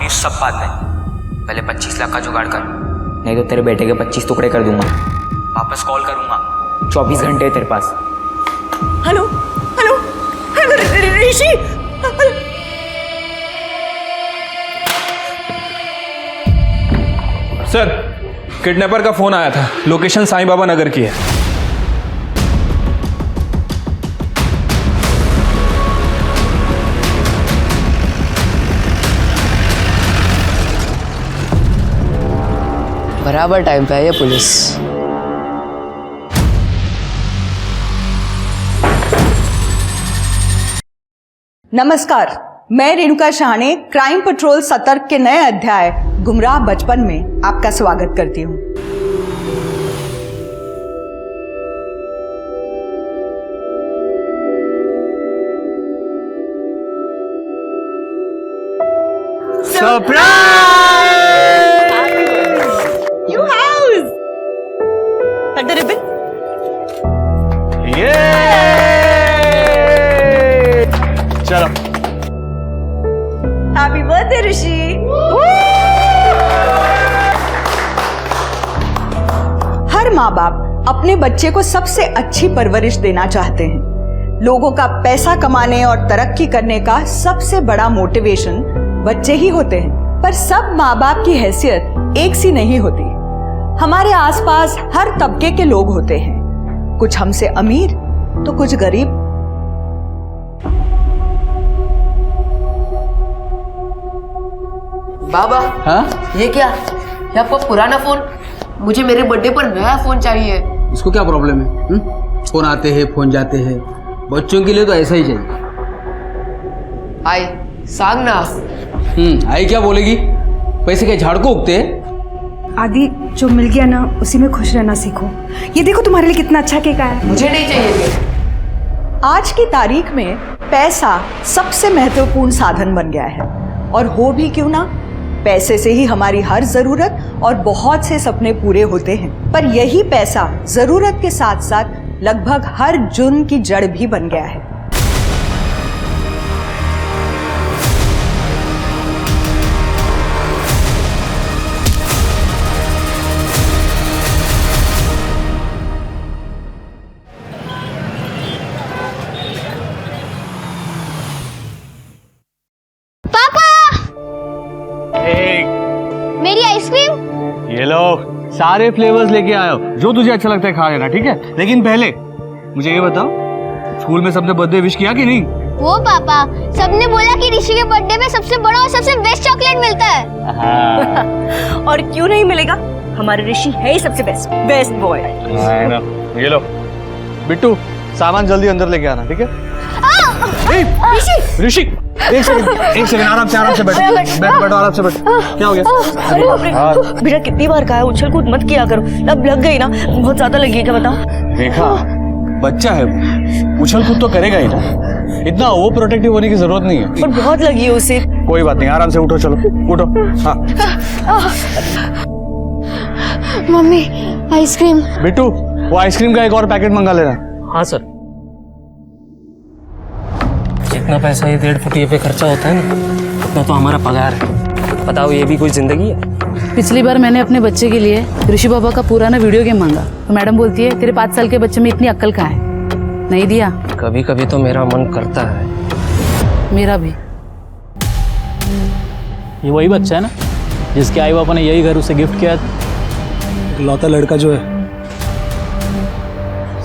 अमीर सब बात है, पहले 25 लाख का जुगाड़ कर, नहीं तो तेरे बेटे के 25 टुकड़े कर दूंगा। वापस कॉल करूंगा, 24 घंटे तेरे पास। हेलो हेलो ऋषि, सर किडनैपर का फोन आया था, लोकेशन साईं बाबा नगर की है। बराबर टाइम पे है ये पुलिस। नमस्कार, मैं रेणुका शाहने क्राइम पेट्रोल सतर्क के नए अध्याय गुमराह बचपन में आपका स्वागत करती हूँ। You house! Cut the ribbon. चलो Happy birthday, ऋषि। हर माँ बाप अपने बच्चे को सबसे अच्छी परवरिश देना चाहते हैं। लोगों का पैसा कमाने और तरक्की करने का सबसे बड़ा मोटिवेशन बच्चे ही होते हैं। पर सब माँ बाप की हैसियत एक सी नहीं होती। हमारे आसपास हर तबके के लोग होते हैं, कुछ हमसे अमीर तो कुछ गरीब। बाबा, हाँ? ये क्या? ये आपका पुराना फोन? मुझे मेरे बर्थडे पर नया फोन चाहिए। इसको क्या प्रॉब्लम है? फोन आते हैं, फोन जाते हैं, बच्चों के लिए तो ऐसा ही चाहिए। आई सांग ना। आई क्या बोलेगी? पैसे के झाड़ को उगते हैं। आदि, जो मिल गया ना उसी में खुश रहना सीखो। ये देखो तुम्हारे लिए कितना अच्छा केक आया है। मुझे नहीं चाहिए केक। आज की तारीख में पैसा सबसे महत्वपूर्ण साधन बन गया है, और हो भी क्यों ना, पैसे से ही हमारी हर जरूरत और बहुत से सपने पूरे होते हैं। पर यही पैसा जरूरत के साथ साथ लगभग हर जुर्म की जड़ भी बन गया है। मेरी आइसक्रीम। ये लो, सारे फ्लेवर्स लेके आयो, जो तुझे अच्छा लगता है खा लेना, ठीक है? लेकिन पहले मुझे ये बताओ, स्कूल में सबने बर्थडे विश किया कि नहीं? वो पापा, सबने बोला कि ऋषि के बर्थडे में सबसे बड़ा और सबसे बेस्ट चॉकलेट मिलता है। और क्यों नहीं मिलेगा, हमारे ऋषि है ही सबसे बेस्ट बॉय। ये लो बिट्टू, सामान जल्दी अंदर लेके आना, ठीक है? ऋषि एक सेकंड आराम से बैठो आराम से बैठो। क्या हो गया? अरे बाप रे, बेटा कितनी बार कहा है उछल कूद मत किया करो, अब लग गई ना, बहुत ज्यादा लगी है। क्या बताओ? देखा, बच्चा है, उछल कूद तो करेगा ही ना, इतना ओवर प्रोटेक्टिव होने की जरूरत नहीं है। पर बहुत लगी है उसे। कोई बात नहीं, आराम से उठो, चलो उठो। हाँ मम्मी, आइसक्रीम। बिट्टू, वो आइसक्रीम का एक और पैकेट मंगा लेना। हाँ सर। जितना पैसा ये 1.5 फुटिये पे खर्चा होता है ना, उतना तो हमारा पगार है। बताओ, ये भी कोई जिंदगी है? पिछली बार मैंने अपने बच्चे के लिए ऋषि बाबा का पुराना वीडियो गेम मांगा, तो मैडम बोलती है तेरे 5 साल के बच्चे में इतनी अक्ल कहाँ है, नहीं दिया। कभी कभी तो मेरा मन करता है। मेरा भी। ये वही बच्चा है ना जिसके आई बाबा ने यही घर उसे गिफ्ट किया? लौता लड़का जो है,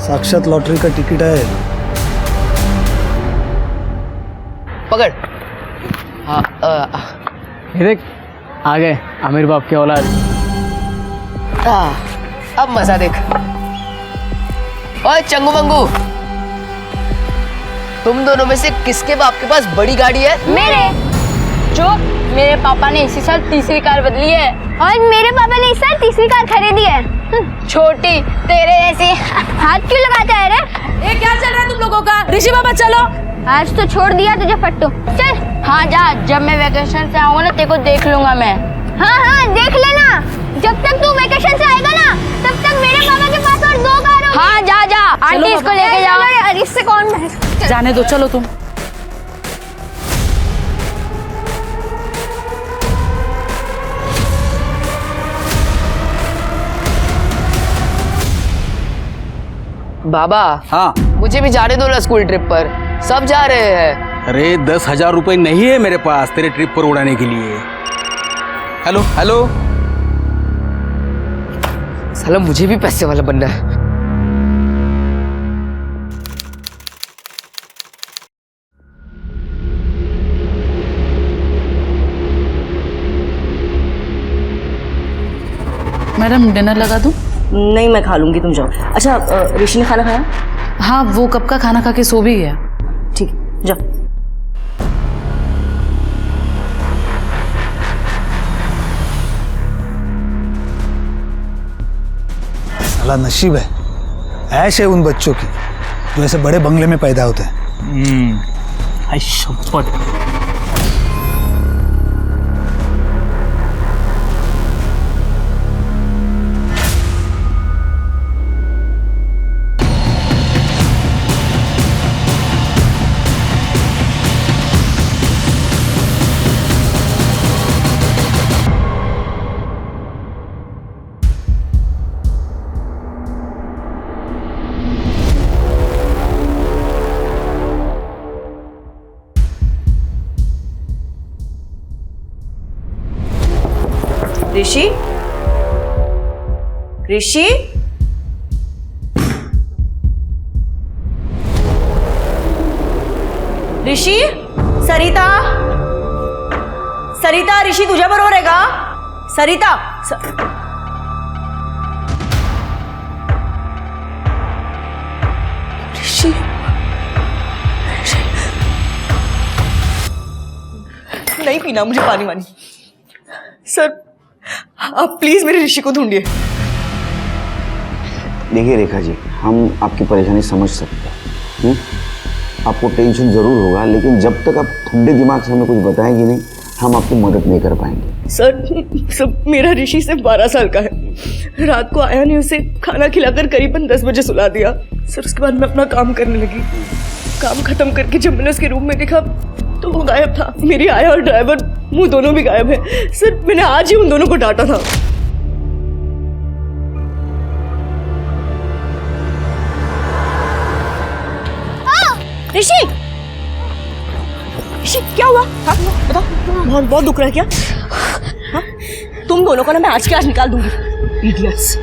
साक्षात लॉटरी का टिकट है। पकड़। हाँ, ये देख, आ गए आमिर बाप के औलाद। अब मजा देख। ओए चंगू मंगू, तुम दोनों में से किसके बाप के पास बड़ी गाड़ी है? मेरे। जो मेरे पापा ने इसी साल तीसरी कार बदली है, और मेरे पापा ने इस साल तीसरी कार खरीदी है। छोटी, तेरे जैसी हाथ क्यों लगाता है रे? ये क्या चल रहा है तुम लोगों का? ऋषि बाबा चलो। आज तो छोड़ दिया तुझे फट्टू, चल। हाँ जा, जब मैं वेकेशन से आऊंगा ना, तेरे को देख लूंगा मैं। हाँ देख लेना, जब तक तू वेकेशन से आएगा ना, तब तक मेरे पापा के पास और 2 कार होंगी। हाँ जा, आंटी इसको लेके जाओ। अरे इससे कौन? जाने दो, चलो तुम। बाबा हाँ मुझे भी जाने दो ना स्कूल ट्रिप पर, सब जा रहे हैं। अरे 10,000 रुपए नहीं है मेरे पास तेरे ट्रिप पर उड़ाने के लिए। हेलो हेलो, साला मुझे भी पैसे वाला बनना है। मैडम डिनर लगा दूं? नहीं मैं खा लूंगी, तुम जाओ। अच्छा ऋषि ने खाना खाया? हाँ, वो कब का खाना खा के सो भी गया। ठीक है जाओ। साला नसीब है, ऐश है उन बच्चों की जो ऐसे बड़े बंगले में पैदा होते हैं। ऋषि, ऋषि, ऋषि, सरिता, सरिता, ऋषि तुझ्या बरोबर आहे का? सरिता, ऋषि, नहीं पीना मुझे पानी वानी। सर आप प्लीज मेरे ऋषि को ढूंढिए। देखिए रेखा जी, हम आपकी परेशानी समझ सकते हैं। आपको टेंशन जरूर होगा, लेकिन जब तक आप ठंडे दिमाग से हमें कुछ बताएंगे नहीं, हम आपकी मदद नहीं कर पाएंगे। सर मेरा ऋषि सिर्फ 12 साल का है। रात को आया नहीं, उसे खाना खिलाकर करीबन 10 बजे सुला दिया। सर उसके बाद मैं अपना काम करने लगी। काम खत्म करके जब मैंने उसके रूम में देखा तो वो गायब था। मेरी आया और ड्राइवर मुंह दोनों भी गायब है। सर मैंने आज ही उन दोनों को डांटा था। ऋषि, ऋषि क्या हुआ? हाँ बताओ, बहुत बहुत दुख रहा है क्या? हाँ तुम दोनों को ना मैं आज के आज निकाल दूंगी। इडियट्स।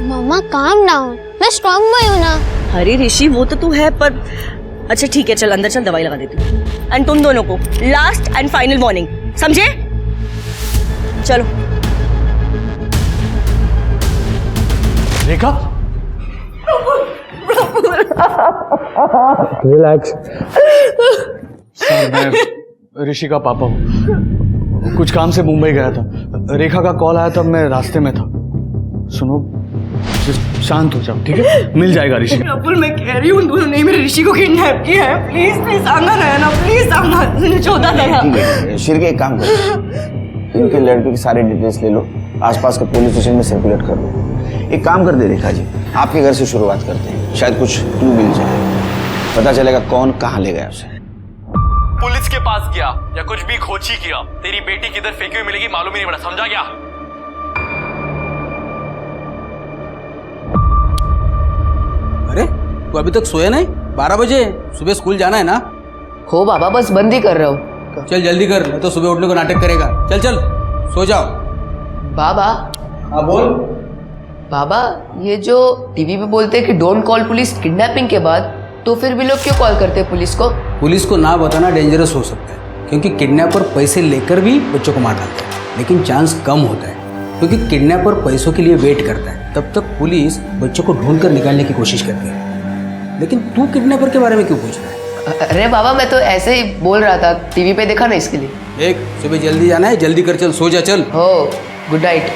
मम्मा काम डाउन, मैं स्ट्रांग बॉय हूँ ना। अरे ऋषि वो तो तू है, पर अच्छा ठीक है चल अंदर चल, दवाई लगा देती हूँ। एंड तुम दोनों को लास्ट एंड फाइनल वार्निंग, समझे? चलो। रेखा रिलैक्स। सर मैं ऋषि का पापा हूँ। कुछ काम से मुंबई गया था। रेखा का कॉल आया तब मैं रास्ते में था। सुनो, शांत हो जाओ, ठीक है? मिल जाएगा ऋषि। प्रफुल मैं कह रही हूँ दोनों ने मेरे ऋषि को किडनैप किया है। प्लीज प्लीज आना ना, प्लीज आना, चौदह दया। ठीक है शिर के एक काम करो, इनके लड़के की सारी डिटेल्स ले लो, आसपास के पुलिस स्टेशन में सर्कुलेट कर लो। एक काम कर दे रेखा जी, आपके घर से शुरुआत करते हैं, शायद कुछ क्लू मिल जाए, पता चलेगा कौन कहाँ ले गया उसे। पुलिस के पास गया या कुछ भी खोजी किया, तेरी बेटी किधर फेंकी हुई मिलेगी मालूम ही नहीं पड़ा, समझा क्या? अरे तू अभी तक सोया नहीं? 12 बजे, सुबह स्कूल जाना है ना? हो बाबा बस बंद ही कर रहा हूँ। चल जल्दी कर, नहीं तो सुबह उठने को नाटक करेगा। चल चल सो जाओ। बाबा। हाँ बोल। बाबा ये जो टीवी पे बोलते हैं कि डोंट कॉल पुलिस किडनैपिंग के बाद, तो फिर भी लोग क्यों कॉल करते हैं पुलिस को? पुलिस को ना बताना डेंजरस हो सकता है, क्योंकि किडनैपर पैसे लेकर भी बच्चों को मार डालता है, लेकिन चांस कम होता है क्योंकि किडनैपर पैसों के लिए वेट करता है। तब तक पुलिस बच्चों को ढूंढ कर निकालने की कोशिश करती है। लेकिन तू किडनैपर के बारे में क्यों पूछ रहा है? अरे बाबा मैं तो ऐसे ही बोल रहा था, टीवी पे देखा ना इसके लिए। एक सुबह जल्दी जाना है, जल्दी कर, चल सो जा चल। हो गुड नाइट।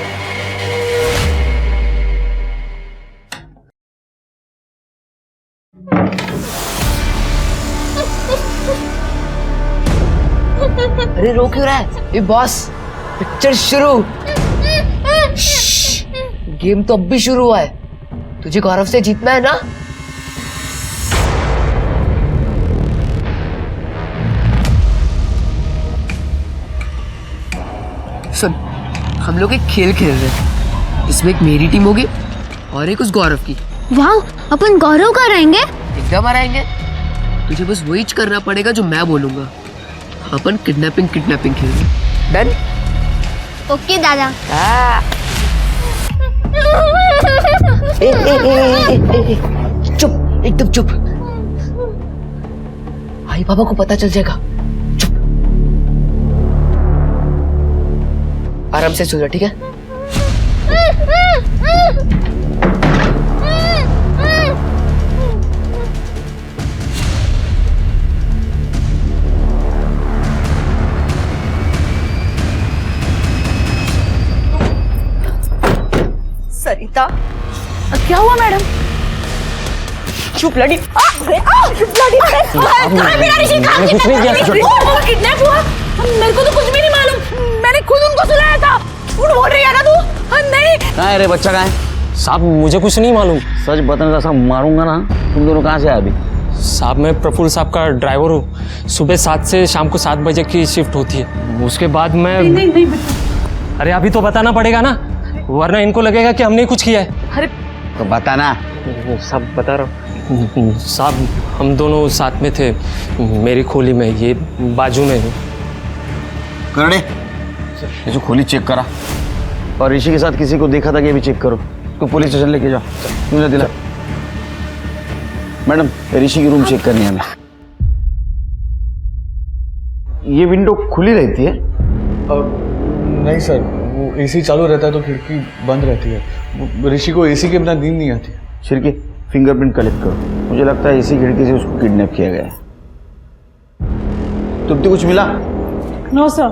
अरे रो क्यों रहा है? ये बॉस पिक्चर शुरू। गेम तो अब भी शुरू हुआ है, तुझे गौरव से जीतना है ना। सुन, हम लोग एक खेल खेल रहे हैं, इसमें एक मेरी टीम होगी और एक उस गौरव की। वाह, अपन गौरव का रहेंगे। एकदम आएंगे। तुझे बस वही करना पड़ेगा जो मैं बोलूंगा। अपन किडनैपिंग खेलेंगे। डन? ओके दादा। चुप, एकदम चुप। आई बाबा को पता चल जाएगा। चुप, आराम से सो जा, ठीक है? सरिता, क्या हुआ मैडम? चुप लड़ी। किडनैप हुआ? मेरे को तो कुछ भी नहीं मालूम। मैंने खुद उनको सुलाया था। झूठ बोल रही है ना तू? नहीं। कहाँ है रे बच्चा, कहाँ है? साहब मुझे कुछ नहीं मालूम। सच बताने का साहब मारूंगा ना। तुम दोनों कहाँ से आए अभी? साहब मैं प्रफुल्ल साहब का ड्राइवर हूँ। सुबह 7 से शाम को 7 बजे की शिफ्ट होती है। उसके बाद मैं नहीं। अरे अभी तो बताना पड़ेगा ना, वरना इनको लगेगा कि हमने कुछ किया है। अरे तो बताना। सब बता रहा हूँ साहब। हम दोनों साथ में थे मेरी खोली में, ये बाजू में। करने ये जो खोली चेक करा, और ऋषि के साथ किसी को देखा था कि ये भी चेक करो। उसको पुलिस स्टेशन लेके जाओ। मुझे दिला। मैडम, ऋषि की रूम चेक करनी है हमें। ये विंडो खुली रहती है? नहीं सर, वो एसी चालू रहता है तो खिड़की बंद रहती है। ऋषि को एसी के बिना नींद नहीं आती। छिड़के फिंगरप्रिंट कलेक्ट करो। मुझे लगता है इसी खिड़की से उसको किडनैप किया गया है। तुमको कुछ मिला? नो सर,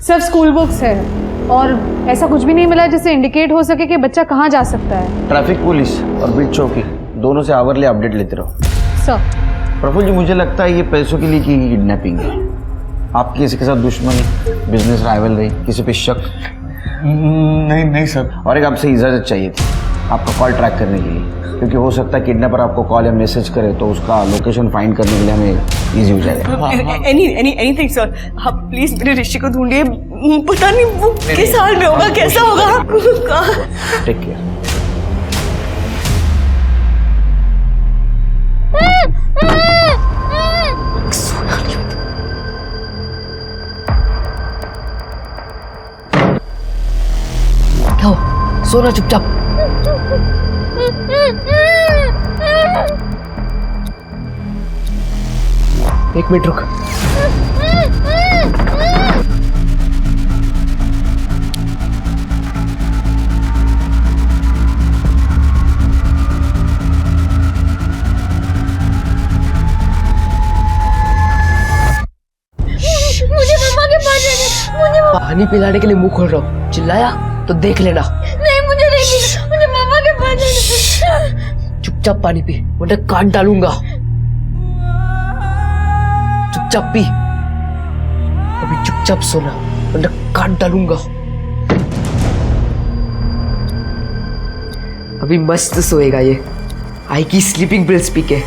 सिर्फ स्कूल बुक्स है और ऐसा कुछ भी नहीं मिला जिससे इंडिकेट हो सके कि बच्चा कहाँ जा सकता है। ट्रैफिक पुलिस और बीट चौकी दोनों से आवरली अपडेट लेते रहो। सर। प्रफुल्ल जी, मुझे लगता है ये पैसों के लिए की गई किडनैपिंग है। आपकी किसी के साथ दुश्मनी, बिजनेस राइवलरी, किसी पे शक? नहीं सर। और एक आपसे इजाज़त चाहिए थी आपका कॉल ट्रैक करने के लिए, क्योंकि हो सकता है किडनैपर आपको कॉल या मैसेज करे तो उसका लोकेशन फाइंड करने के लिए हमें इजी हो जाएगा। एनीथिंग सर, आप प्लीज मेरे ऋषि को ढूंढिए। पता नहीं वो किस हाल में होगा, कैसा होगा। Take care. क्या हो? सोना चुपचाप। एक मिनट रुक। मुझे मम्मा के पास जाना। मुझे पानी पिलाने के लिए मुंह खोल रहा हूँ, चिल्लाया तो देख लेना। नहीं, मुझे नहीं पीना। मुझे मम्मा के पास जाना। चुपचाप पानी पी, वरना काट डालूंगा। चुपचाप पी। अभी चुपचाप सोना, वरना काट डालूंगा। अभी मस्त सोएगा ये। आई की स्लीपिंग पिल्स पी के।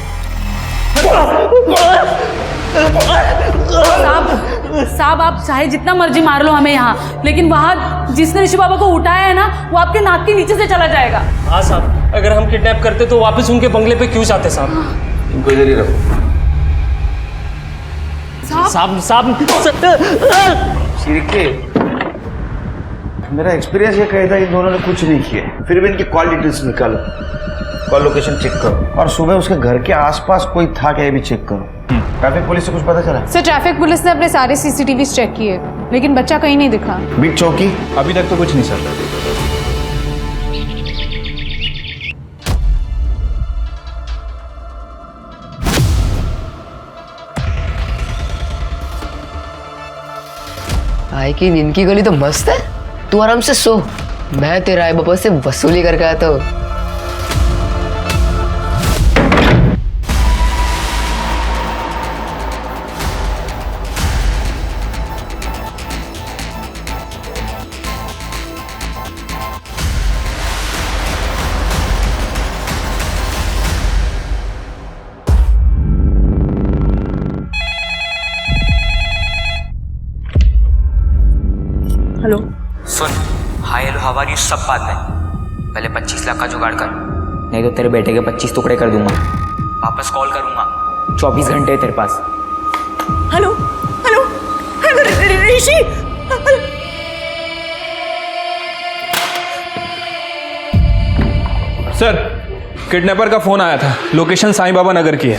साहब आप चाहे जितना मर्जी मार लो हमें यहाँ, लेकिन वहाँ जिसने ऋषि बाबा को उठाया है ना, वो आपके नाक के नीचे से चला जाएगा। हाँ साहब, अगर हम किडनैप करते तो वापस उनके बंगले पे क्यों जाते साहब? इनको इधर ही रखो। साहब छिड़के, मेरा एक्सपीरियंस ये कहता है इन दोनों ने कुछ नहीं किया, फिर भी इनकी कॉल डिटेल्स निकालो, कॉल लोकेशन चेक करो, और सुबह उसके घर के आसपास कोई था क्या ये भी चेक करो। ट्रैफिक पुलिस से कुछ पता चला? सर, ट्रैफिक पुलिस ने अपने सारे सीसीटीवी चेक किए, लेकिन बच्चा कहीं नहीं दिखा। बीट चौकी? अभी तक तो कुछ नहीं सर। आई की नींद की गोली तो मस्त है। तू आराम से सो, मैं तेरा आई बाबा से वसूली करके आता हूँ। हेलो। सुन, हाय हेलो हवा की सब बात है, पहले 25 लाख का जुगाड़ कर। नहीं तो तेरे बेटे के 25 टुकड़े कर दूंगा। वापस कॉल करूंगा, 24 घंटे है तेरे पास। हेलो हेलो ऋषि, सर किडनैपर का फोन आया था, लोकेशन साईं बाबा नगर की है।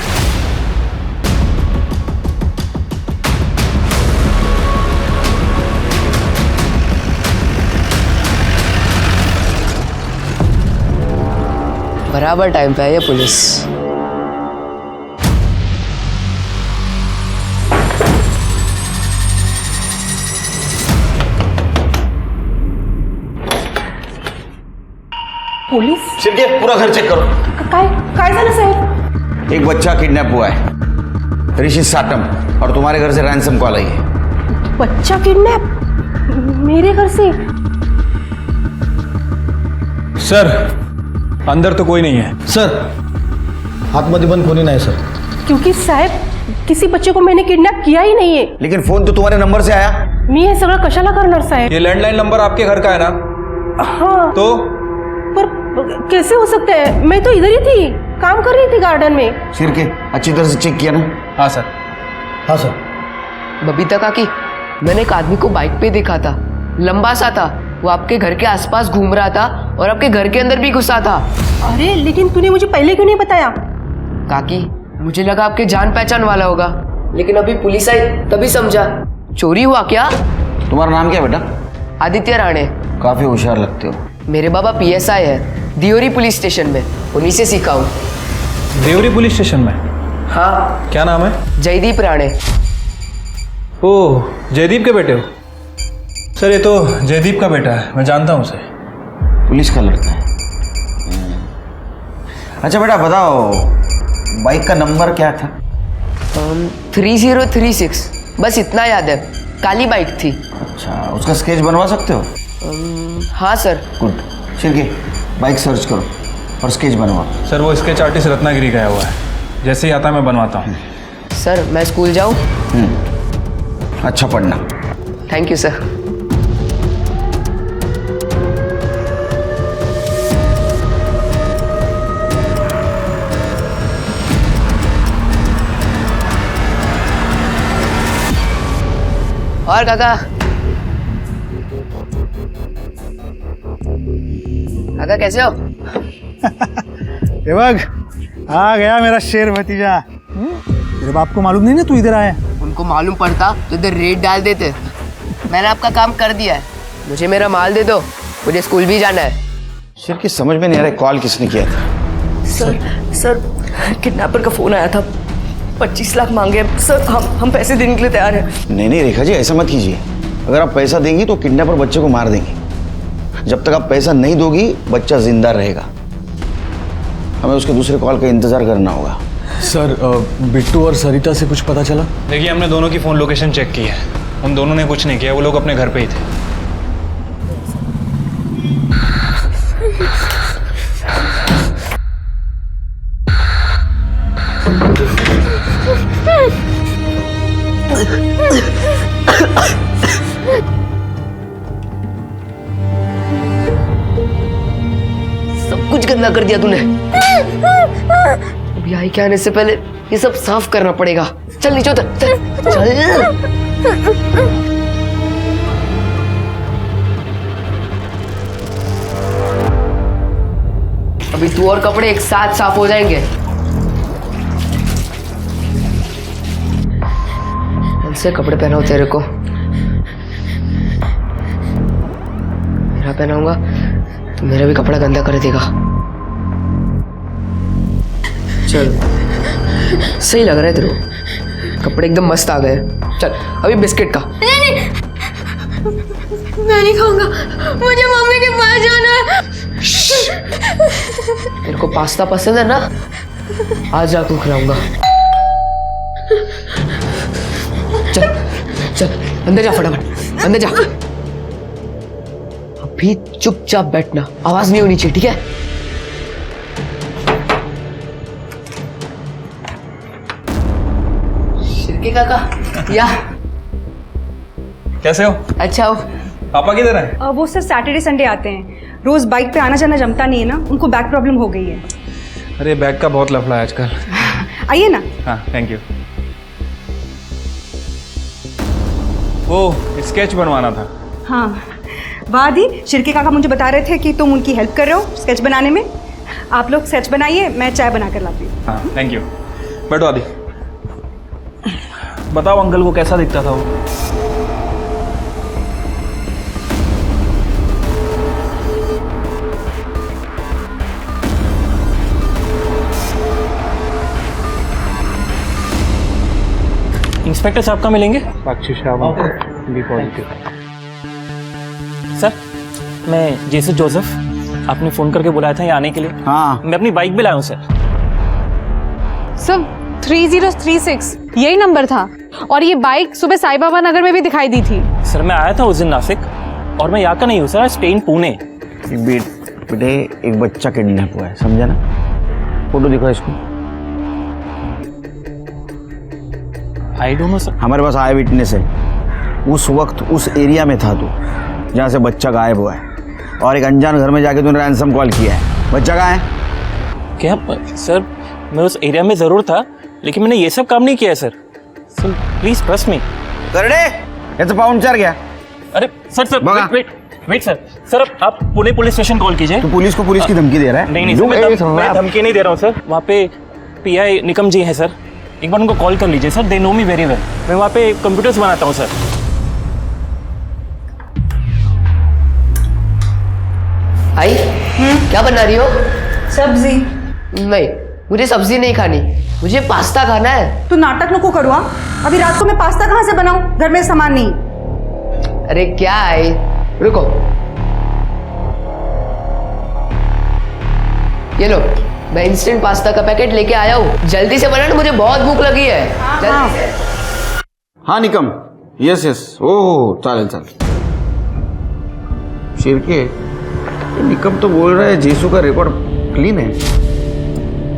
बराबर टाइम पे है ये पुलिस। पोलीस शिर्के पूरा घर चेक करो। काय झालं साहेब? एक बच्चा किडनैप हुआ है, ऋषि साटम, और तुम्हारे घर से रैंसम कॉल आई है। बच्चा किडनैप मेरे घर से? सर अंदर तो कोई नहीं है। सर आतमध्ये पण कोणी नाही सर. क्योंकि साहेब किसी बच्चे को मैंने किडनैप किया ही नहीं है. लेकिन फोन तो तुम्हारे नंबर से आया. मी हे सगळं कशाला करणार साहेब? ये लैंडलाइन नंबर आपके घर का है ना? हाँ. तो पर कैसे हो सकता है? मैं तो इधर ही थी, काम कर रही थी गार्डन में. शिर्के अच्छी तरह से चेक किया ना? हाँ सर. हाँ सर. बबीता काकी, मैंने एक आदमी को बाइक पे देखा था, लंबा सा था, वो आपके घर के आसपास घूम रहा था और आपके घर के अंदर भी घुसा था. अरे लेकिन तूने मुझे पहले क्यों नहीं बताया? काकी मुझे लगा आपके जान पहचान वाला होगा, लेकिन अभी पुलिस आई तभी समझा. चोरी हुआ क्या? तुम्हारा नाम क्या बेटा? आदित्य राणे. काफी होशियार लगते हो. मेरे बाबा PSI है दियोरी पुलिस स्टेशन में, उन्हीं से सीखा हूँ. देवरी पुलिस स्टेशन में? हाँ. क्या नाम है? जयदीप राणे. ओह जयदीप के बेटे हो? सर ये तो जयदीप का बेटा है, मैं जानता हूँ उसे. पुलिस का लड़का है. अच्छा बेटा बताओ, बाइक का नंबर क्या था? 3036, बस इतना याद है. काली बाइक थी. अच्छा, उसका स्केच बनवा सकते हो? हाँ sir. Good. Shirke bike search करो और स्केच बनवाओ. सर वो स्केच आर्टिस्ट रत्नागिरी गया हुआ है, जैसे ही आता मैं बनवाता हूँ. सर मैं स्कूल जाऊँ? अच्छा पढ़ना. Thank you sir. और काका कैसे हो? ये बघ आ गया मेरा शेर भतीजा. तेरे बाप को मालूम नहीं ना तू इधर आया? उनको मालूम पड़ता तो इधर रेड डाल देते. मैंने आपका काम कर दिया है, मुझे मेरा माल दे दो, मुझे स्कूल भी जाना है. शिर्के समझ में नहीं आ रहा कॉल किसने किया था? सर किडनैपर का फोन आया था, 25 लाख मांगे. सर हम पैसे देने के लिए तैयार हैं. नहीं रेखा जी, ऐसा मत कीजिए. अगर आप पैसा देंगी तो किडनैपर बच्चे को मार देंगे. जब तक आप पैसा नहीं दोगी बच्चा जिंदा रहेगा. हमें उसके दूसरे कॉल का इंतजार करना होगा. सर बिट्टू और सरिता से कुछ पता चला? देखिए हमने दोनों की फ़ोन लोकेशन चेक की है, उन दोनों ने कुछ नहीं किया, वो लोग अपने घर पे ही थे. सब कुछ गंदा कर दिया तूने. अब यहाँ के आने से पहले ये सब साफ करना पड़ेगा. चल नीचे उतर, चल. अभी तू और कपड़े एक साथ साफ हो जाएंगे. ऐसे कपड़े पहनाओ तेरे को. मेरा पहनाऊंगा तो मेरा भी कपड़ा गंदा कर देगा. चल सही लग रहा है तेरे को, कपड़े एकदम मस्त आ गए. चल अभी बिस्किट का. नहीं मैं नहीं खाऊंगा, मुझे मम्मी के पास जाना है. तेरे को पास्ता पसंद है ना, आज जाकर खिलाऊंगा. चल चल अंदर जा, फटाफट अंदर जा. अभी चुपचाप बैठना, आवाज नहीं होनी चाहिए, ठीक है? शिर्के काका या कैसे हो? अच्छा हो. पापा किधर है? वो सर सैटरडे संडे आते हैं. रोज बाइक पे आना जाना जमता नहीं है ना, उनको बैक प्रॉब्लम हो गई है. अरे बैग का बहुत लफड़ा है आजकल। आइए ना। हाँ थैंक यू। वो स्केच बनवाना था। हाँ वादी, शिर्के काका मुझे बता रहे थे कि तुम उनकी हेल्प कर रहे हो स्केच बनाने में। आप लोग स्केच बनाइए, मैं चाय बना कर लाती हूँ। हाँ थैंक यू। बैठो आदि। बताओ अंकल को कैसा दिखता था वो? इंस्पेक्टर साहब का मिलेंगे? साक्षी साहब बी पॉजिटिव। सर मैं जेसस जोसेफ, आपने फ़ोन करके बुलाया था यहाँ आने के लिए। हाँ मैं अपनी बाइक भी लाया हूँ सर। सर 3036 यही नंबर था और ये बाइक सुबह साई बाबा नगर में भी दिखाई दी थी। सर मैं आया था उस दिन नासिक और मैं यहाँ का नहीं हूँ सर, स्टे इन पुणे। बेटे एक बच्चा किडनैप हुआ है, समझा ना? फोटो दिखाओ इसको। I don't know sir. हमारे पास आई विटनेस है। उस वक्त उस एरिया में था तू जहाँ से बच्चा गायब हुआ है और एक अनजान घर में जाके तूने रैंसम कॉल किया है। बच्चा कहाँ है? क्या सर, मैं उस एरिया में ज़रूर था लेकिन मैंने ये सब काम नहीं किया है sir. Sir please trust me. ये तो पाउंचर गया। अरे सर वेट सर। सर आप पुणे पुलिस स्टेशन कॉल कीजिए। तू पुलिस को पुलिस की धमकी दे रहा है? नहीं सर, मैं धमकी नहीं दे रहा हूँ सर। वहाँ पे पीआई निकम जी है सर, एक बार उनको कॉल कर लीजिए sir. They know me very well. मैं वहाँ पे कंप्यूटर्स बनाता हूँ सर। आई क्या बना रही हो? सब्जी। नहीं, मुझे सब्जी नहीं खानी, मुझे पास्ता खाना है। तू नाटक नको करो। अभी रात को मैं पास्ता कहाँ से बनाऊं? घर में सामान नहीं। अरे क्या आई, रुको। ये लो, मैं इंस्टेंट पास्ता का पैकेट लेके आया हूँ, जल्दी से बनाना, मुझे बहुत भूख लगी है। जल्दी से। हाँ निकम, यस ओह चालेल शिरके, निकम तो बोल रहा है जेसू का रिकॉर्ड क्लीन है।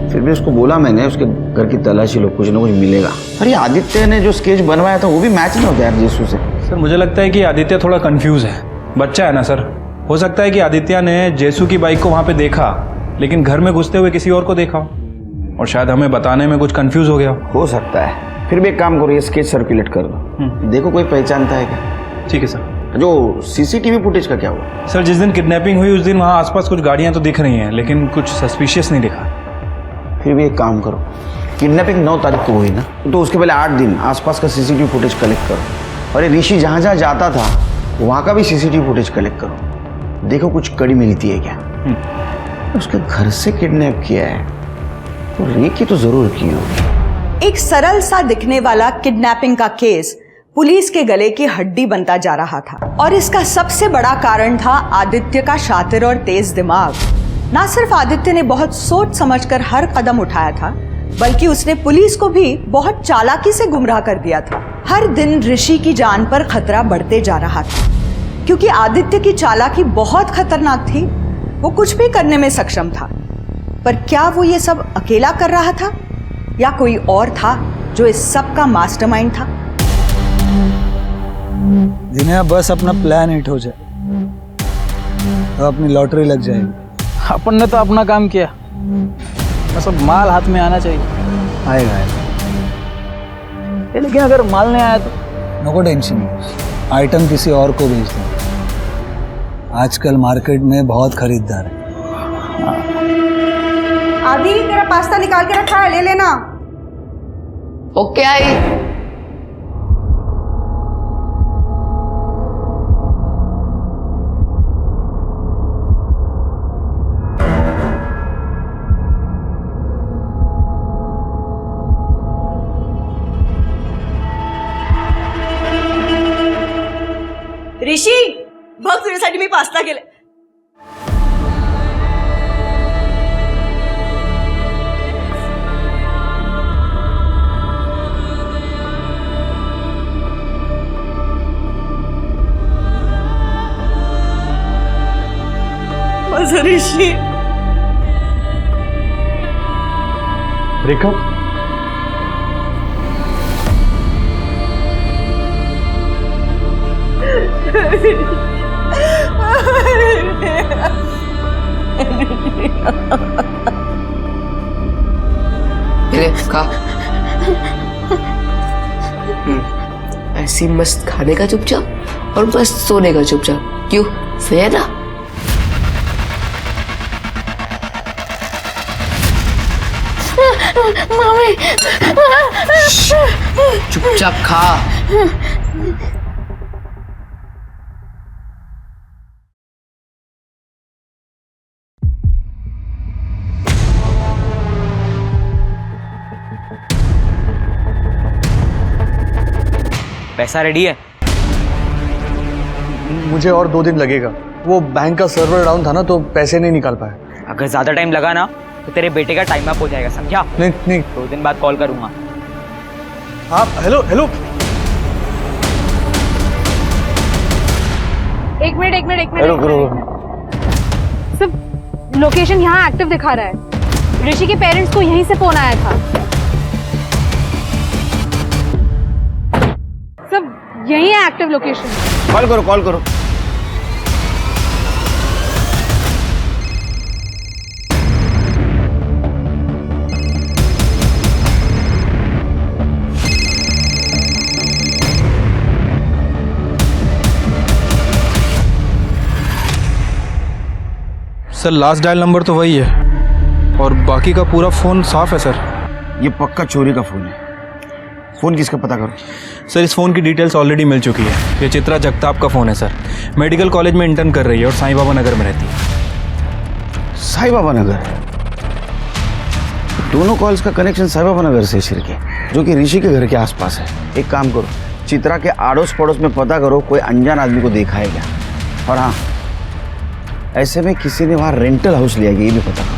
फिर भी उसको बोला मैंने उसके घर की तलाशी लो, कुछ ना कुछ मिलेगा। अरे आदित्य ने जो स्केच बनवाया था वो भी मैच नहीं होता यार जेसू से। सर मुझे लगता है कि आदित्य थोड़ा कंफ्यूज है, बच्चा है ना सर। हो सकता है कि आदित्य ने जेसू की बाइक को वहाँ पे देखा लेकिन घर में घुसते हुए किसी और को देखा और शायद हमें बताने में कुछ कंफ्यूज हो गया। हो सकता है। फिर भी एक काम करो, ये स्केच सर्कुलेट कर दो, देखो कोई पहचानता है क्या। ठीक है सर। जो सीसीटीवी फुटेज का क्या हुआ? सर जिस दिन किडनैपिंग हुई उस दिन वहाँ आसपास कुछ गाड़ियाँ तो दिख रही हैं लेकिन कुछ सस्पिशियस नहीं दिखा। फिर भी एक काम करो, किडनैपिंग 9 तारीख को हुई ना, तो उसके पहले 8 दिन आसपास का सीसीटीवी फुटेज कलेक्ट करो और ये ऋषि जहाँ जहाँ जाता था वहाँ का भी सीसीटीवी फुटेज कलेक्ट करो, देखो कुछ कड़ी मिलती है क्या। उसके घर से किडनैप किया है तो रे की तो जरूर की होगी। एक सरल सा दिखने वाला किडनैपिंग का केस पुलिस के गले की हड्डी बनता जा रहा था और इसका सबसे बड़ा कारण था आदित्य का शातिर और तेज दिमाग। ना सिर्फ आदित्य ने बहुत सोच समझकर हर कदम उठाया था बल्कि उसने पुलिस को भी बहुत चालाकी से गुमराह कर दिया था। हर दिन ऋषि की जान पर खतरा बढ़ते जा रहा था क्योंकि आदित्य की चालाकी बहुत खतरनाक थी। वो कुछ भी करने में सक्षम था, पर क्या वो ये सब अकेला कर रहा था या कोई और था जो इस सब का मास्टरमाइंड था? जिन्हें बस अपना प्लान हिट हो जाए तो अपनी लॉटरी लग जाएगी। अपन ने तो अपना काम किया, बस अब माल हाथ में आना चाहिए। आएगा लेकिन अगर माल नहीं आया तो? नो टेंशन, आइटम किसी और को भेज दो। आजकल मार्केट में बहुत खरीदार है। आदि तेरा पास्ता निकाल के रखा है, ले लेना। Okay I. ऋषी बघ तुझ्यासाठी मी पास्ता केले। माझं ऋषी। रेखा, ले खा। ऐसी मस्त खाने का चुपचाप और मस्त सोने का चुपचाप, क्यों? सही है ना? मम्मी चुपचाप खा। पैसा रेडी है? मुझे और 2 दिन लगेगा। वो बैंक का सर्वर डाउन था ना, तो पैसे नहीं निकाल पाए। अगर ज्यादा टाइम लगा ना तो तेरे बेटे का टाइम अप हो जाएगा, समझा? नहीं 2 दिन बाद कॉल करूंगा। हाँ हेलो हेलो। एक मिनट सिर्फ लोकेशन यहाँ एक्टिव दिखा रहा है। ऋषि के पेरेंट्स को यहीं से फोन आया था। सब यही है एक्टिव लोकेशन। कॉल करो कॉल करो। सर लास्ट डायल नंबर तो वही है और बाकी का पूरा फ़ोन साफ है सर। ये पक्का चोरी का फ़ोन है। फ़ोन किसका पता करो। सर इस फ़ोन की डिटेल्स ऑलरेडी मिल चुकी है। ये चित्रा जगताप का फ़ोन है सर। मेडिकल कॉलेज में इंटर्न कर रही है और साईं बाबा नगर में रहती है। साईं बाबा नगर? दोनों कॉल्स का कनेक्शन साईं बाबा नगर से शिर के, जो कि ऋषि के घर के आसपास है। एक काम करो, चित्रा के आड़ोस पड़ोस में पता करो कोई अनजान आदमी को देखा है क्या। और हाँ, ऐसे में किसी ने वहाँ रेंटल हाउस लिया ये भी पता करो।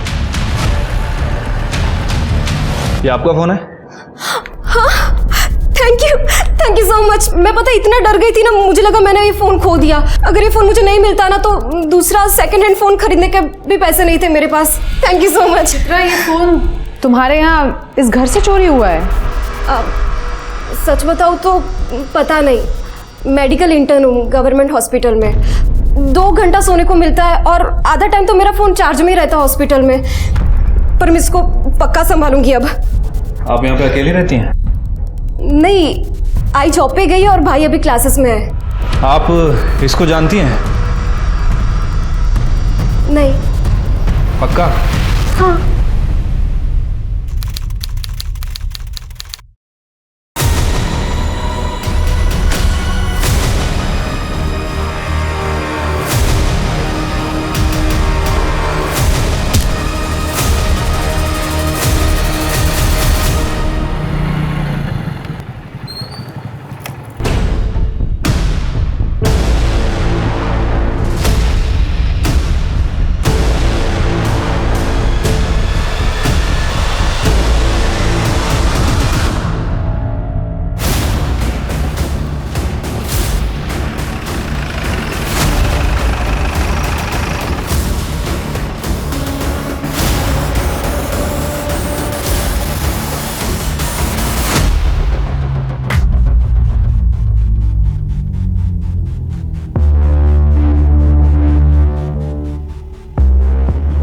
ये आपका फ़ोन है? हाँ, थैंक यू सो मच। मैं पता इतना डर गई थी ना, मुझे लगा मैंने ये फ़ोन खो दिया। अगर ये फ़ोन मुझे नहीं मिलता ना तो दूसरा सेकंड हैंड फ़ोन खरीदने के भी पैसे नहीं थे मेरे पास। Thank you so much. ये फ़ोन तुम्हारे यहाँ इस घर से चोरी हुआ है? सच बताऊँ तो पता नहीं। मेडिकल इंटर्न हूँ गवर्नमेंट हॉस्पिटल में। 2 घंटा सोने को मिलता है और आधा टाइम तो मेरा फ़ोन चार्ज में ही रहता है हॉस्पिटल में। पर मैं इसको पक्का संभालूंगी अब। आप यहाँ पे अकेली रहती हैं? नहीं, आई जॉब पे गई है और भाई अभी क्लासेस में है। आप इसको जानती हैं? नहीं। पक्का? हाँ।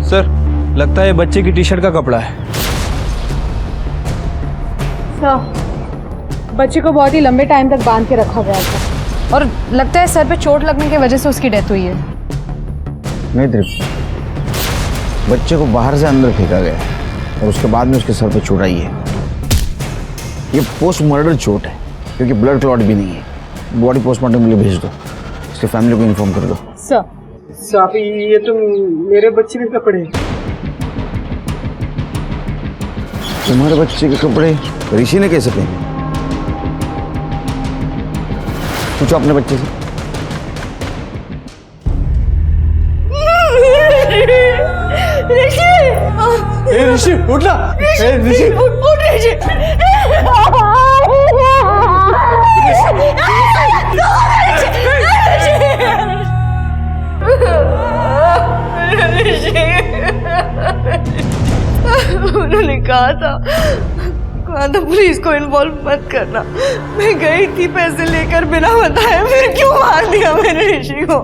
सर लगता है ये बच्चे की टी शर्ट का कपड़ा है। बच्चे को बहुत ही लंबे टाइम तक बांध के रखा गया था और लगता है सर पे चोट लगने की वजह से उसकी डेथ हुई है। नहीं दीप्ति, बच्चे को बाहर से अंदर फेंका गया और उसके बाद में उसके सर पे चोट आई है। ये पोस्ट मर्डर चोट है क्योंकि ब्लड क्लॉट भी नहीं है। बॉडी पोस्टमार्टम के लिए भेज दो, इसके फैमिली को इन्फॉर्म कर दो। साहब ये तो मेरे बच्चे के कपड़े। तुम्हारे बच्चे के कपड़े ऋषि ने कैसे पहने? पूछो अपने बच्चे से। ऋषि उठ ना। ऋषि उठ ऋषि। उन्होंने कहा था पुलिस को इन्वॉल्व मत करना। मैं गई थी पैसे लेकर बिना बताए, फिर क्यों मार दिया मैंने ऋषि को?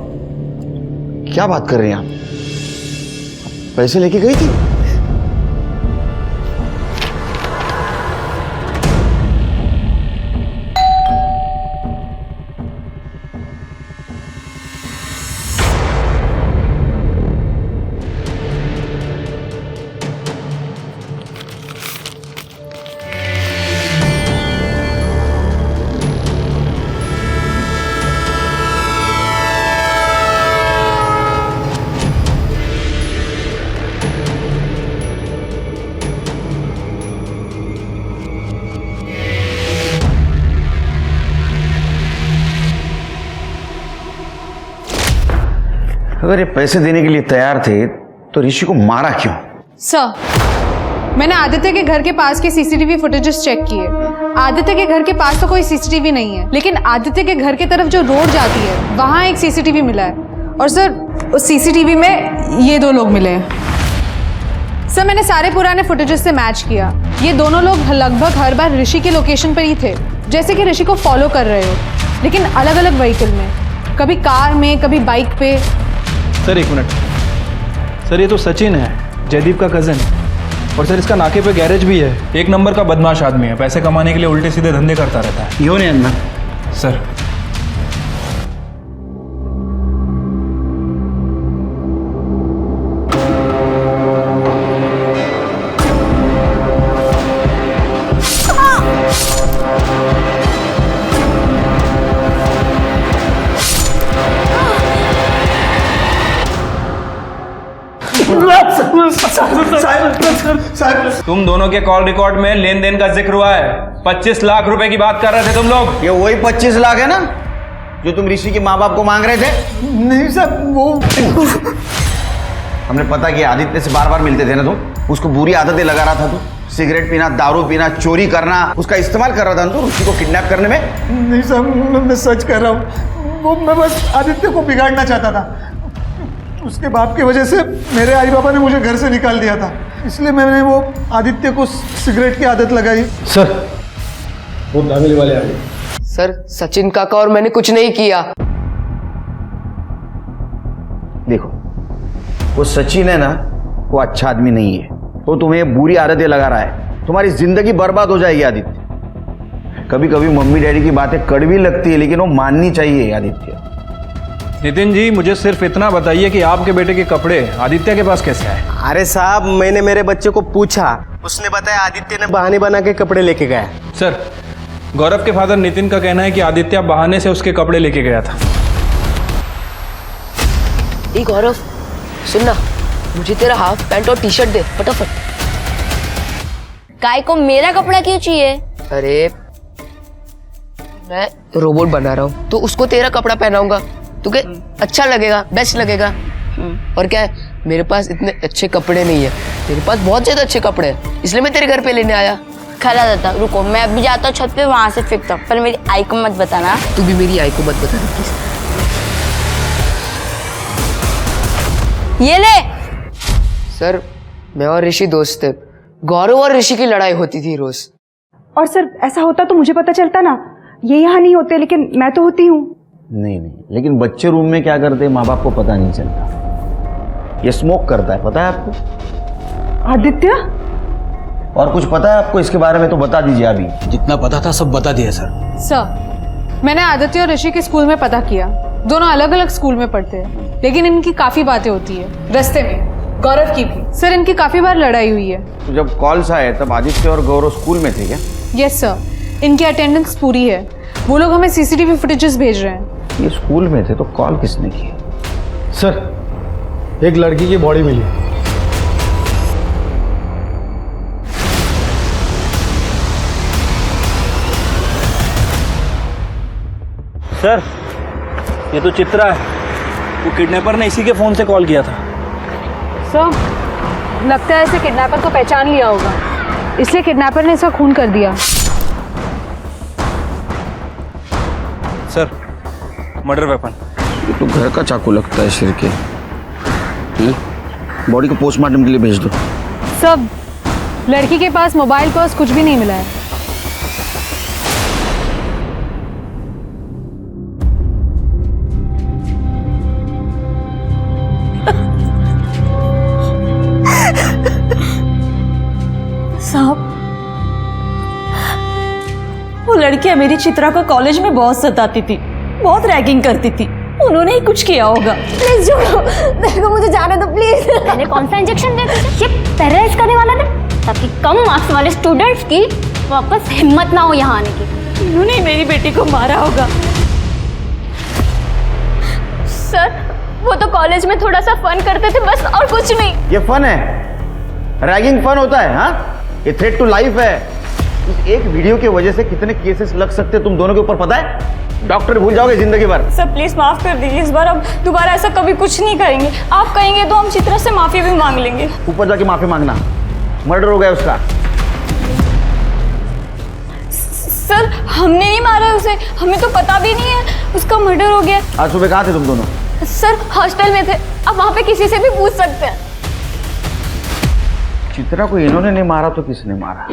क्या बात कर रहे हैं आप? पैसे लेके गई थी? अगर ये पैसे देने के लिए तैयार थे तो ऋषि को मारा क्यों? सर, मैंने आदित्य के घर के पास के सीसीटीवी फुटेजेस चेक किए। आदित्य के घर के पास तो कोई सीसीटीवी नहीं है, लेकिन आदित्य के घर की तरफ जो रोड जाती है वहां एक सीसीटीवी मिला है। और सर, उस सीसीटीवी में ये 2 लोग मिले हैं। सर, मैंने सारे पुराने फुटेजेस से मैच किया। ये दोनों लोग लगभग हर बार ऋषि के लोकेशन पर ही थे, जैसे कि ऋषि को फॉलो कर रहे हो, लेकिन अलग अलग व्हीकल में, कभी कार में, कभी बाइक पे। सर 1 मिनट सर, ये तो सचिन है, जयदीप का कज़न। और सर इसका नाके पे गैरेज भी है। 1 नंबर का बदमाश आदमी है, पैसे कमाने के लिए उल्टे सीधे धंधे करता रहता है। यो नहीं अन्ना सर तुम दोनों के कॉल रिकॉर्ड में लेन देन का जिक्र हुआ है। 25 लाख रुपए की बात कर रहे थे तुम लोग। ये वही 25 लाख है ना जो तुम ऋषि के माँ बाप को मांग रहे थे? नहीं सर, वो हमने पता किया आदित्य से बार बार मिलते थे ना तुम, उसको बुरी आदतें लगा रहा था तू, सिगरेट पीना, दारू पीना, चोरी करना, उसका इस्तेमाल कर रहा था तू ऋषि को किडनैप करने में। नहीं सर, मैं सच कर रहा हूँ। वो मैं बस आदित्य को बिगाड़ना चाहता था। उसके बाप की वजह से मेरे आई बाबा ने मुझे घर से निकाल दिया था, इसलिए मैंने वो आदित्य को सिगरेट की आदत लगाई। सर, वो दावेली वाले आ गए। सर, सचिन काका और मैंने कुछ नहीं किया। देखो, वो सचिन है ना, वो अच्छा आदमी नहीं है। वो तुम्हें बुरी आदतें लगा रहा है, तुम्हारी जिंदगी बर्बाद हो जाएगी आदित्य। कभी कभी मम्मी डैडी की बातें कड़वी लगती है, लेकिन वो माननी चाहिए आदित्य। नितिन जी, मुझे सिर्फ इतना बताइए कि आपके बेटे के कपड़े आदित्य के पास कैसे आए? अरे साहब, मैंने मेरे बच्चे को पूछा, उसने बताया आदित्य ने बहाने बना के कपड़े लेके गया। सर, गौरव के फादर नितिन का कहना है कि आदित्य बहाने से उसके कपड़े लेके गया था। ए गौरव, सुनना, मुझे तेरा हाफ पैंट और टी शर्ट दे फटाफट। काय को मेरा कपड़ा क्यों चाहिए? अरे मैं रोबोट बना रहा हूँ तो उसको तेरा कपड़ा पहनाऊंगा, तुझे अच्छा लगेगा, बेस्ट लगेगा। और क्या है, मेरे पास इतने अच्छे कपड़े नहीं है, तेरे पास बहुत ज्यादा अच्छे कपड़े हैं, इसलिए मैं तेरे घर पे लेने आया। खरा दादा, रुको, मैं अभी जाता हूँ छत पे, वहां से फेंकता हूँ, पर मेरी आई को मत बताना। तू भी मेरी आई को मत बताना प्लीज। ये ले। सर, मैं और ऋषि दोस्त थे। गौरव और ऋषि की लड़ाई होती थी रोज। और सर, ऐसा होता तो मुझे पता चलता ना। ये यहाँ नहीं होते, लेकिन मैं तो होती हूँ। नहीं, लेकिन बच्चे रूम में क्या करते हैं माँ बाप को पता नहीं चलता। ये स्मोक करता है, पता है आपको? आदित्य? और कुछ पता है आपको इसके बारे में तो बता दीजिए अभी। जितना पता था सब बता दिया सर। सर, मैंने आदित्य और ऋषि के स्कूल में पता किया। दोनों अलग अलग स्कूल में पढ़ते हैं, लेकिन इनकी काफी बातें होती है रास्ते में। गौरव की भी। सर, इनकी काफी बार लड़ाई हुई है। तो जब कॉल्स आए तब आदित्य और गौरव स्कूल में थे क्या? यस सर, इनकी अटेंडेंस पूरी है। वो लोग हमें सीसीटीवी फुटेजेस भेज रहे हैं। ये स्कूल में थे तो कॉल किसने की? सर, एक लड़की की बॉडी मिली। सर, ये तो चित्रा है। वो किडनैपर ने इसी के फोन से कॉल किया था। सर, लगता है इसे किडनैपर को पहचान लिया होगा, इसलिए किडनैपर ने इसका खून कर दिया। Sir, murder weapon. ये तो घर का चाकू लगता है सिर के। बॉडी को पोस्टमार्टम के लिए भेज दो। सब, लड़की के पास मोबाइल पर्स कुछ भी नहीं मिला है। साहब, वो लड़कियां मेरी चित्रा को कॉलेज में बहुत सताती थी, बहुत रैगिंग करती थी। उन्होंने ही कुछ किया होगा। प्लीज छोड़ो, देखो मुझे जाने दो प्लीज। मैंने कौन सा इंजेक्शन दिया तुझे? ये पैरालाइज करने वाला था, ताकि कम मार्क्स वाले स्टूडेंट्स की वापस हिम्मत ना हो यहाँ आने की। उन्होंने मेरी बेटी को मारा होगा। सर, वो तो कॉलेज में थोड़ा सा फन करते थे बस, और कुछ नहीं। ये फन है? रैगिंग फन होता है? हाँ, ये थ्रेट टू लाइफ है। इस एक वीडियो की वजह से कितने केसेस लग सकते हैं तुम दोनों के ऊपर पता है? डॉक्टर भूल जाओगे जिंदगी भर। सर प्लीज माफ कर दीजिए, इस बार अब दोबारा ऐसा कभी कुछ नहीं करेंगे। आप कहेंगे तो हम चित्रा से माफी भी मांग लेंगे। ऊपर जाके माफी मांगना, मर्डर हो गया उसका। सर हमने नहीं मारा उसे, हमें तो पता भी नहीं है उसका मर्डर हो गया। आज सुबह कहाँ थे तुम दोनों? सर हॉस्टल में थे, आप वहाँ पे किसी से भी पूछ सकते हैं। चित्रा को इन्होंने नहीं मारा तो किसने मारा?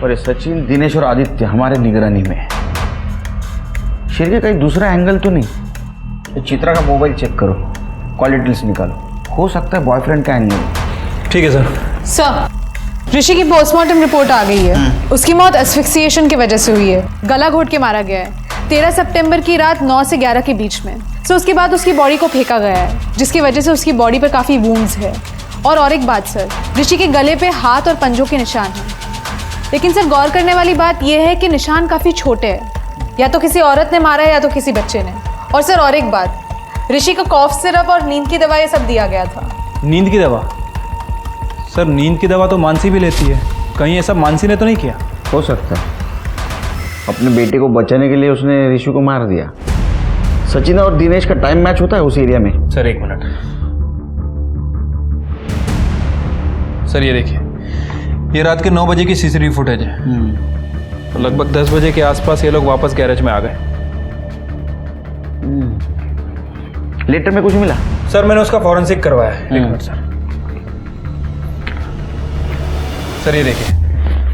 और ये सचिन, दिनेश और आदित्य हमारे निगरानी में है। शेर के कहीं दूसरा एंगल तो नहीं? तो चित्रा का मोबाइल चेक करो, कॉल डिटेल्स निकालो, हो सकता है बॉयफ्रेंड का एंगल। ठीक है सर। सर ऋषि की पोस्टमार्टम रिपोर्ट आ गई है। उसकी मौत एस्फिक्सिएशन की वजह से हुई है, गला घोट के मारा गया है 13 सितंबर की रात 9 से 11 के बीच में। सो उसके बाद उसकी बॉडी को फेंका गया है, जिसकी वजह से उसकी बॉडी पर काफ़ी वूंड्स है। और एक बात सर, ऋषि के गले पे हाथ और पंजों के निशान हैं। लेकिन सर गौर करने वाली बात यह है कि निशान काफ़ी छोटे हैं, या तो किसी औरत ने मारा है या तो किसी बच्चे ने। और सर और एक बात, ऋषि को कॉफ सिरप और नींद की दवा ये सब दिया गया था। नींद की दवा? सर नींद की दवा तो मानसी भी लेती है, कहीं ऐसा मानसी ने तो नहीं किया? हो सकता है अपने बेटे को बचाने के लिए उसने ऋषि को मार दिया। सचिन और दिनेश का टाइम मैच होता है उस एरिया में। सर एक मिनट, सर ये देखिए, ये रात के 9 बजे की सीसीटीवी फुटेज है। तो लगभग 10 बजे के आसपास ये लोग वापस गैरेज में आ गए। लेटर में कुछ मिला? सर मैंने उसका फॉरेंसिक करवाया है। एक मिनट सर ये देखिए,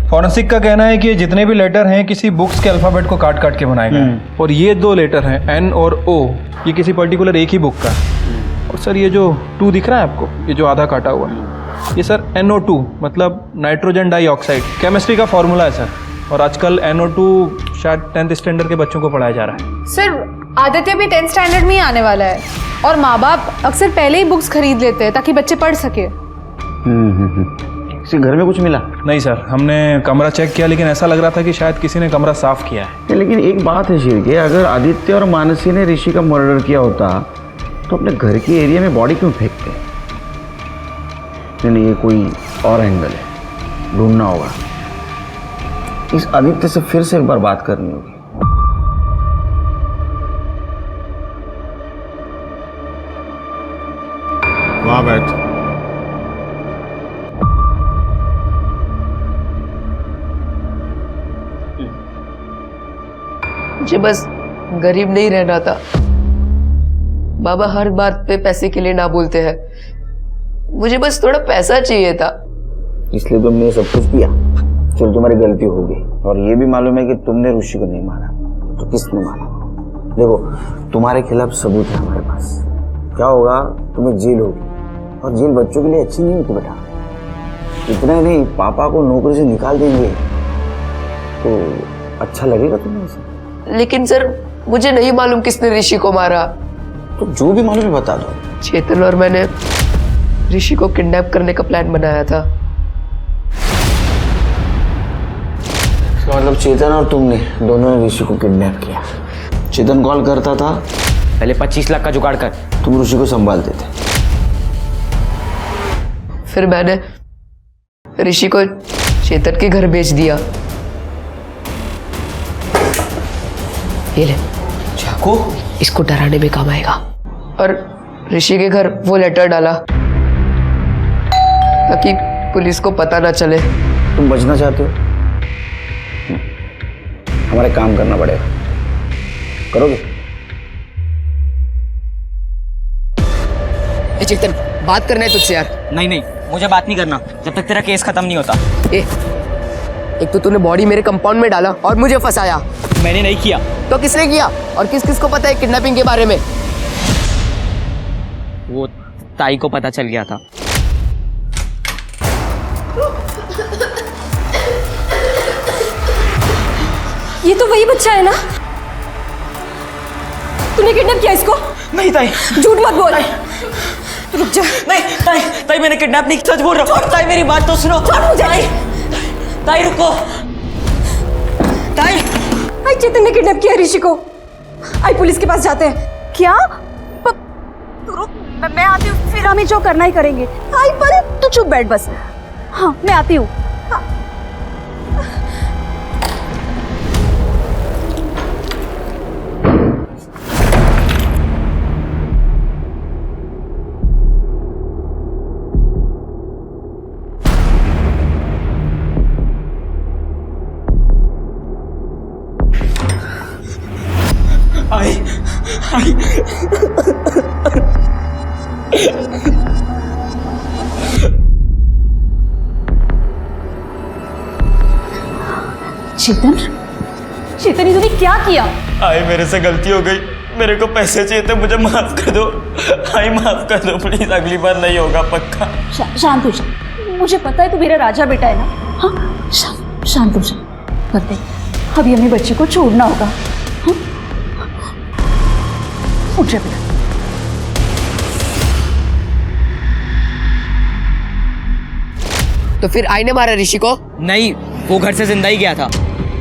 फॉरेंसिक का कहना है कि ये जितने भी लेटर हैं किसी बुक्स के अल्फाबेट को काट काट के बनाए गए, और ये 2 लेटर हैं एन और ओ, ये किसी पर्टिकुलर एक ही बुक का है। और सर ये जो 2 दिख रहा है आपको, ये जो आधा काटा हुआ है, ये सर NO2 मतलब नाइट्रोजन डाइऑक्साइड, केमिस्ट्री का फॉर्मूला है सर। और आजकल NO2 शायद 10th स्टैंडर्ड के बच्चों को पढ़ाया जा रहा है। सर आदित्य भी 10th स्टैंडर्ड में ही आने वाला है, और माँ बाप अक्सर पहले ही बुक्स खरीद लेते हैं ताकि बच्चे पढ़ सके। किसी घर में कुछ मिला? नहीं सर, हमने कमरा चेक किया, लेकिन ऐसा लग रहा था कि शायद किसी ने कमरा साफ किया है। लेकिन एक बात है शेर के, अगर आदित्य और मानसी ने ऋषि का मर्डर किया होता तो अपने घर के एरिया में बॉडी क्यों फेंकते? नहीं, ये कोई और एंगल है, ढूंढना होगा। इस आदित्य से फिर से एक बार बात करनी होगी। वहां बैठ। मुझे बस गरीब नहीं रहना था। बाबा हर बात पे पैसे के लिए ना बोलते हैं, मुझे बस थोड़ा पैसा चाहिए था, इसलिए तुमने सब कुछ किया। चलो तुम्हारी गलती होगी, और ये भी मालूम है कि तुमने ऋषि को नहीं मारा, तो किसने मारा? देखो तुम्हारे खिलाफ सबूत है हमारे पास। क्या होगा, तुम्हें जेल होगी, और जेल बच्चों के लिए अच्छी नहीं होती बेटा। इतना ही नहीं, पापा को नौकरी से निकाल देंगे तो अच्छा लगेगा तुम्हें ऐसा? लेकिन सर मुझे नहीं मालूम किसने ऋषि को मारा। तो जो भी मालूम है बता दो। चेतन और मैंने ऋषि को किडनैप करने का प्लान बनाया था। इसका मतलब चेतन और तुमने दोनों ने ऋषि को किडनैप किया। चेतन कॉल करता था, पहले 25 लाख का जुगाड़ कर, तुम ऋषि को संभालते थे। फिर मैंने ऋषि को चेतन के घर भेज दिया। ये ले चाकू, इसको डराने में काम आएगा। और ऋषि के घर वो लेटर डाला ताकि पुलिस को पता ना चले। तुम बचना चाहते हो? हमारे काम करना पड़ेगा, करोगे? चेतन बात करना है तुझसे यार। नहीं मुझे बात नहीं करना जब तक तेरा केस खत्म नहीं होता। एक तो तूने बॉडी मेरे कंपाउंड में डाला और मुझे फंसाया। मैंने नहीं किया। तो किसने किया? और किस किस को पता है किडनैपिंग के बारे में? वो ताई को पता चल गया था। ये तो वही बच्चा है ना? तूने किडनैप किया इसको? नहीं ताई, झूठ मत बोल। रुक जा। नहीं ताई मैंने किडनैप नहीं, सच बोल रहा हूँ। ताई मेरी बात तो सुनो। ताई रुको। ताई चेतन ने किडनैप किया ऋषि को। आई पुलिस के पास जाते हैं। क्या? रुक, मैं आती हूँ, फिर हमें जो करना ही करेंगे। आई पर तू चुप बैठ बस। हाँ मैं आती हूँ। चेतन, चेतन, तूने क्या किया? आई मेरे से गलती हो गई, मेरे को पैसे चाहिए थे, मुझे माफ कर दो। आई माफ कर दो प्लीज, अगली बार नहीं होगा पक्का। शांत हो जा, मुझे पता है तू मेरा राजा बेटा है ना। हाँ, शांत हो जा। करते अभी हमें बच्चे को छोड़ना होगा। हाँ? उठ जा बेटा। तो फिर आई ने मारा ऋषि को? नहीं, वो घर से जिंदा ही गया था।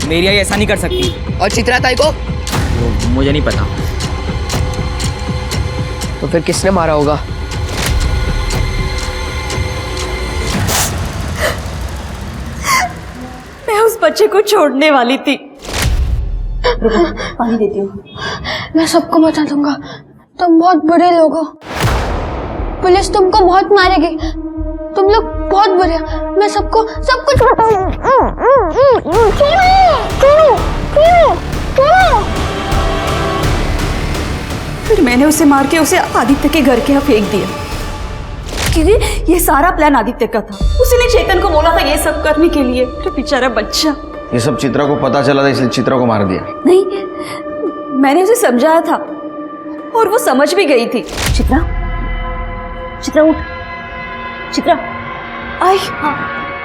मेरी आई ऐसा नहीं कर सकती। और चित्रा ताई को? मुझे नहीं पता। तो फिर किसने मारा होगा? मैं उस बच्चे को छोड़ने वाली थी। पानी देती हूँ। मैं सबको बता दूंगा, तुम बहुत बुरे लोग हो। पुलिस तुमको बहुत मारेगी, तुम लोग बहुत बुरे हो। मैं सबको सब कुछ बताऊंगी। फिर मैंने उसे मार के उसे आदित्य के घर के यहाँ फेंक दिया, क्योंकि ये सारा प्लान आदित्य का था। उसने चेतन को बोला था ये सब करने के लिए। तो बेचारा बच्चा। ये सब चित्रा को पता चला था, इसलिए चित्रा को मार दिया? नहीं, मैंने उसे समझाया था और वो समझ भी गई थी। चित्रा, चित्रा उठ। चित्रा, आई। हाँ,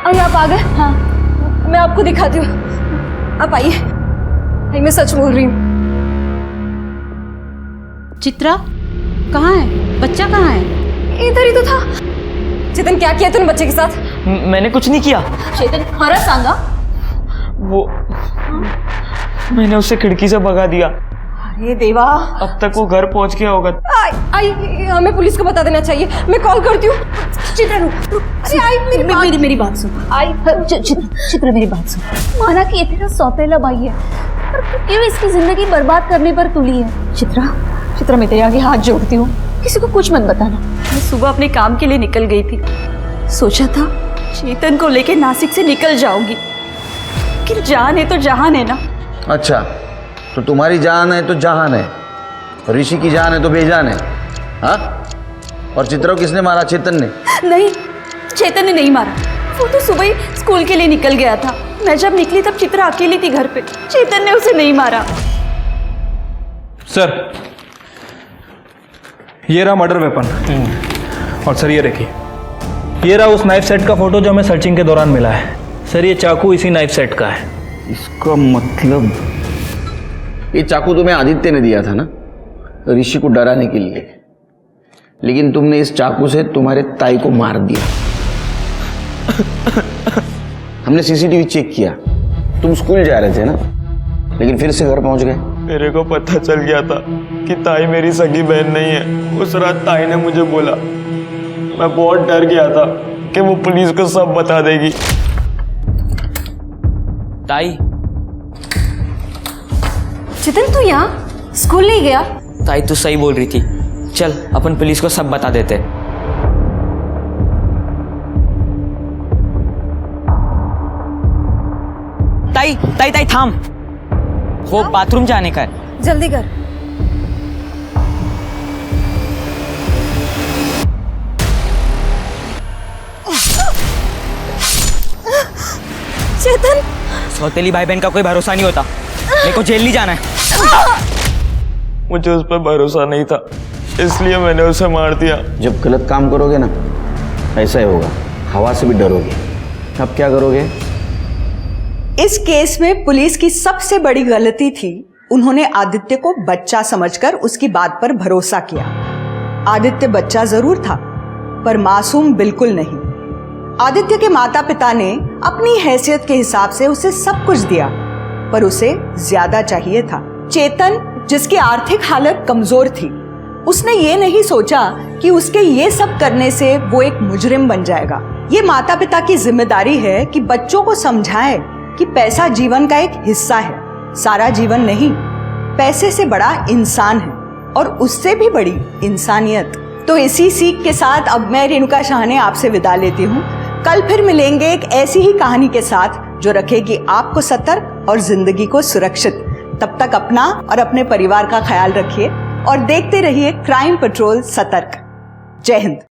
आई आप आ गए? हाँ, मैं आपको दिखाती हूँ। आप आइए। मैं सच बोल रही हूँ। चित्रा कहाँ है? बच्चा कहाँ है? इधर ही तो था। चेतन, क्या किया तूने बच्चे के साथ? मैंने कुछ नहीं किया। चेतन, खरा सांगा? वो मैंने उसे खिड़की से भगा दिया। अरे देवा, अब तक वो घर पहुंच गया होगा। आई, हमें पुलिस को बता देना चाहिए। मैं कॉल करती हूँ। चित्रा रुक। अरे आई, मेरी बात सुन। आई, चित्रा मेरी बात सुन। माना कि ये तेरा सौतेला भाई है, पर तू क्यों इसकी जिंदगी बर्बाद करने पर तुली है? चित्रा, मैं तेरे आगे हाथ जोड़ती हूँ, किसी को कुछ मत बताना। मैं सुबह अपने काम के लिए निकल गई थी। सोचा था चेतन को लेके नासिक से निकल जाऊंगी, लेकिन जान है तो जहान है ना। अच्छा, तो तुम्हारी जान है तो जहान है, ऋषि की जान है तो बेजान है। हाँ? और चित्रा को किसने मारा? चेतन ने? नहीं, चेतन ने नहीं मारा। वो तो सुबह ही स्कूल के लिए निकल गया था। मैं जब निकली तब चित्रा अकेली थी घर पे। चेतन ने उसे नहीं मारा। सर, ये रहा मर्डर वेपन। और सर ये देखिए, ये रहा उस नाइफ सेट का फोटो जो हमें सर्चिंग के दौरान मिला है। सर ये चाकू इसी नाइफ सेट का है। इसका मतलब ये चाकू तुम्हें आदित्य ने दिया था ना, ऋषि को डराने के लिए, लेकिन तुमने इस चाकू से तुम्हारे ताई को मार दिया। हमने सीसीटीवी चेक किया, तुम स्कूल जा रहे थे ना, लेकिन फिर से घर पहुंच गए। मेरे को पता चल गया था कि ताई मेरी सगी बहन नहीं है। उस रात ताई ने मुझे बोला, मैं बहुत डर गया था कि वो पुलिस को सब बता देगी। ताई, चेतन तू यहाँ स्कूल नहीं गया? ताई तू सही बोल रही थी, चल अपन पुलिस को सब बता देते। ताई ताई ताई थाम, वो बाथरूम जाने का है। जल्दी कर। चेतन, सौतेली भाई बहन का कोई भरोसा नहीं होता। मेरे को जेल नहीं जाना है। मुझे उस पर भरोसा नहीं था, इसलिए मैंने उसे मार दिया। जब गलत काम करोगे ना, ऐसा ही होगा, हवा से भी डरोगे। अब क्या करोगे? इस केस में पुलिस की सबसे बड़ी गलती थी, उन्होंने आदित्य को बच्चा समझकर उसकी बात पर भरोसा किया। आदित्य बच्चा जरूर था, पर मासूम बिल्कुल नहीं। आदित्य के माता पिता ने अपनी हैसियत के हिसाब से उसे सब कुछ दिया, पर उसे ज्यादा चाहिए था। चेतन, जिसकी आर्थिक हालत कमजोर थी, उसने ये नहीं सोचा कि उसके ये सब करने से वो एक मुजरिम बन जाएगा। ये माता पिता की जिम्मेदारी है कि बच्चों को समझाएं कि पैसा जीवन का एक हिस्सा है, सारा जीवन नहीं। पैसे से बड़ा इंसान है, और उससे भी बड़ी इंसानियत। तो इसी सीख के साथ अब मैं रेणुका शाह ने आपसे विदा लेती हूँ। कल फिर मिलेंगे एक ऐसी ही कहानी के साथ जो रखेगी आपको सतर्क और जिंदगी को सुरक्षित। तब तक अपना और अपने परिवार का ख्याल रखिए। और देखते रहिए क्राइम पेट्रोल सतर्क। जय हिंद।